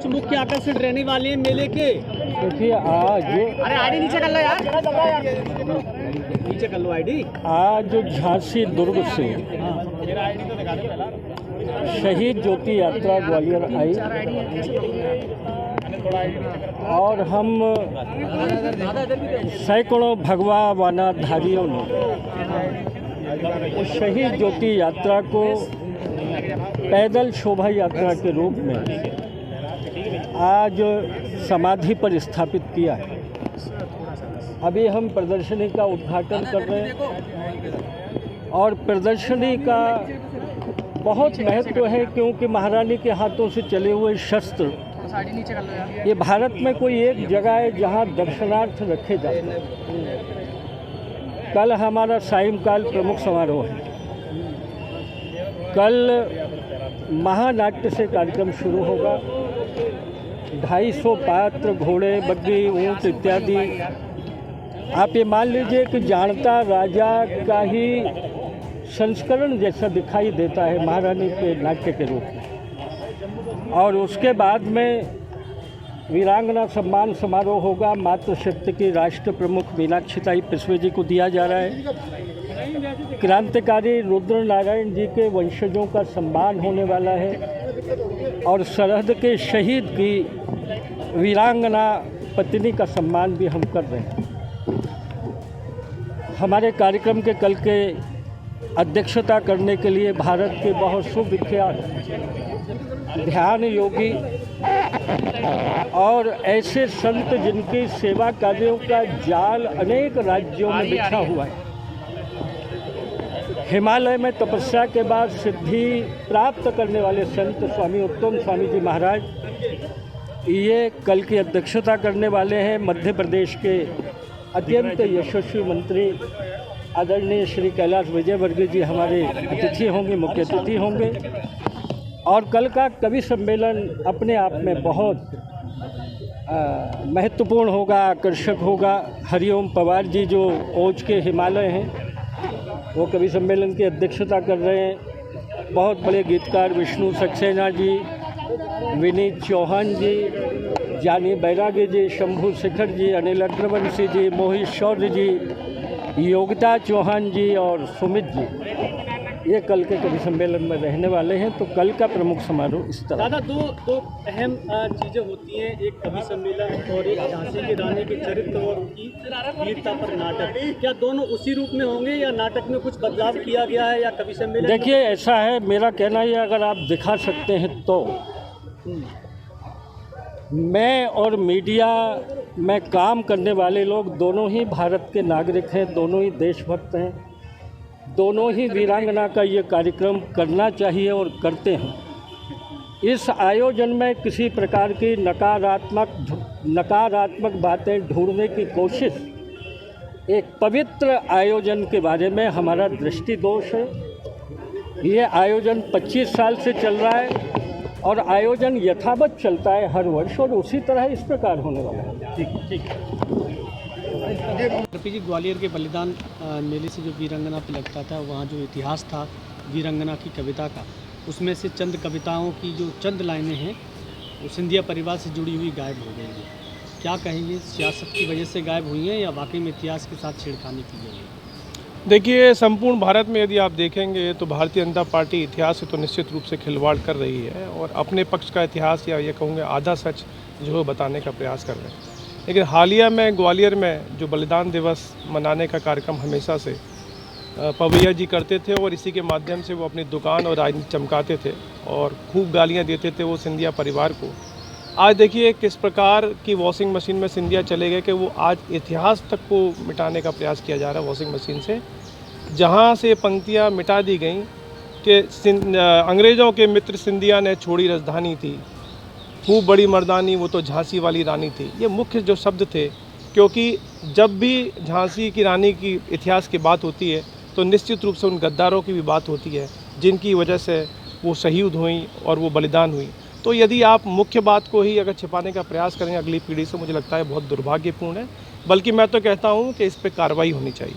कुछ मुख्य आकर्षण रहने वाले हैं मेले के। देखिए आज अरे आईडी नीचे कर लो यार, नीचे कर लो आईडी। आज झांसी दुर्ग से शहीद ज्योति यात्रा ग्वालियर आई और हम सैकड़ों भगवा वानाधारियों ने उस शहीद ज्योति यात्रा को पैदल शोभा यात्रा के रूप में आज समाधि पर स्थापित किया है। अभी हम प्रदर्शनी का उद्घाटन कर रहे हैं और प्रदर्शनी का बहुत महत्व है क्योंकि महारानी के हाथों से चले हुए शस्त्र ये भारत में कोई एक जगह है जहां दर्शनार्थ रखे जाते हैं। कल हमारा सायंकाल प्रमुख समारोह है। कल महानाट्य से कार्यक्रम शुरू होगा। 250 पात्र, घोड़े, बग्घी, ऊंट इत्यादि। आप ये मान लीजिए कि जानता राजा का ही संस्करण जैसा दिखाई देता है महारानी के नाट्य के रूप में। और उसके बाद में वीरांगना सम्मान समारोह होगा। मातृशक्ति की राष्ट्र प्रमुख मीनाक्षीताई पेशवे जी को दिया जा रहा है। क्रांतिकारी रुद्र नारायण जी के वंशजों का सम्मान होने वाला है और सरहद के शहीद की वीरांगना पत्नी का सम्मान भी हम कर रहे हैं। हमारे कार्यक्रम के कल के अध्यक्षता करने के लिए भारत के बहुत सुविख्यात ध्यान योगी और ऐसे संत जिनकी सेवा कार्यों का जाल अनेक राज्यों में बिछा हुआ है। हिमालय में तपस्या के बाद सिद्धि प्राप्त करने वाले संत स्वामी उत्तम स्वामी जी महाराज ये कल की अध्यक्षता करने वाले हैं। मध्य प्रदेश के अत्यंत यशस्वी मंत्री आदरणीय श्री कैलाश विजयवर्गीय जी हमारे अतिथि होंगे, मुख्य अतिथि होंगे। और कल का कवि सम्मेलन अपने आप में बहुत महत्वपूर्ण होगा, आकर्षक होगा। हरिओम पवार जी जो ओज के हिमालय हैं वो कवि सम्मेलन की अध्यक्षता कर रहे हैं। बहुत बड़े गीतकार विष्णु सक्सेना जी, विनीत चौहान जी, जानी बैरागी जी, शंभू शेखर जी, अनिल अग्रवंशी जी, मोहित शौर्य जी, योगिता चौहान जी और सुमित जी ये कल के कवि सम्मेलन में रहने वाले हैं। तो कल का प्रमुख समारोह इस तरह। दादा दो अहम चीज़ें होती हैं, एक कवि सम्मेलन और एक झांसी की रानी के चरित्र और उनकी वीरता पर नाटक। क्या दोनों उसी रूप में होंगे या नाटक में कुछ बदलाव किया गया है या कवि सम्मेलन? देखिए ऐसा है, मेरा कहना है अगर आप दिखा सकते हैं तो मैं और मीडिया में काम करने वाले लोग दोनों ही भारत के नागरिक हैं, दोनों ही देशभक्त हैं, दोनों ही वीरांगना का ये कार्यक्रम करना चाहिए और करते हैं। इस आयोजन में किसी प्रकार की नकारात्मक बातें ढूंढने की कोशिश, एक पवित्र आयोजन के बारे में हमारा दृष्टि दोष है। ये आयोजन 25 साल से चल रहा है और आयोजन यथावत चलता है हर वर्ष और उसी तरह इस प्रकार होने वाला है। ठीक जी, ग्वालियर के बलिदान मेले से जो वीरांगना पे लगता था, वहाँ जो इतिहास था वीरांगना की कविता का, उसमें से चंद कविताओं की जो चंद लाइनें हैं वो सिंधिया परिवार से जुड़ी हुई गायब हो गई हैं। क्या कहेंगे, सियासत की वजह से गायब हुई हैं या वाकई में इतिहास के साथ छेड़खानी की गई है? देखिए, संपूर्ण भारत में यदि आप देखेंगे तो भारतीय जनता पार्टी इतिहास से तो निश्चित रूप से खिलवाड़ कर रही है और अपने पक्ष का इतिहास या ये कहूँगे आधा सच जो है बताने का प्रयास कर रहे हैं। लेकिन हालिया में ग्वालियर में जो बलिदान दिवस मनाने का कार्यक्रम हमेशा से पवैया जी करते थे और इसी के माध्यम से वो अपनी दुकान और राजनीति चमकाते थे और खूब गालियाँ देते थे वो सिंधिया परिवार को। आज देखिए किस प्रकार की वॉशिंग मशीन में सिंधिया चले गए कि वो आज इतिहास तक को मिटाने का प्रयास किया जा रहा है वॉशिंग मशीन से, जहाँ से पंक्तियाँ मिटा दी गई कि अंग्रेज़ों के मित्र सिंधिया ने छोड़ी राजधानी थी, खूब बड़ी मर्दानी वो तो झांसी वाली रानी थी। ये मुख्य जो शब्द थे, क्योंकि जब भी झांसी की रानी की इतिहास की बात होती है तो निश्चित रूप से उन गद्दारों की भी बात होती है जिनकी वजह से वो शहीद हुई और वो बलिदान हुई। तो यदि आप मुख्य बात को ही अगर छिपाने का प्रयास करें अगली पीढ़ी से, मुझे लगता है बहुत दुर्भाग्यपूर्ण है। बल्कि मैं तो कहता हूँ कि इस पर कार्रवाई होनी चाहिए।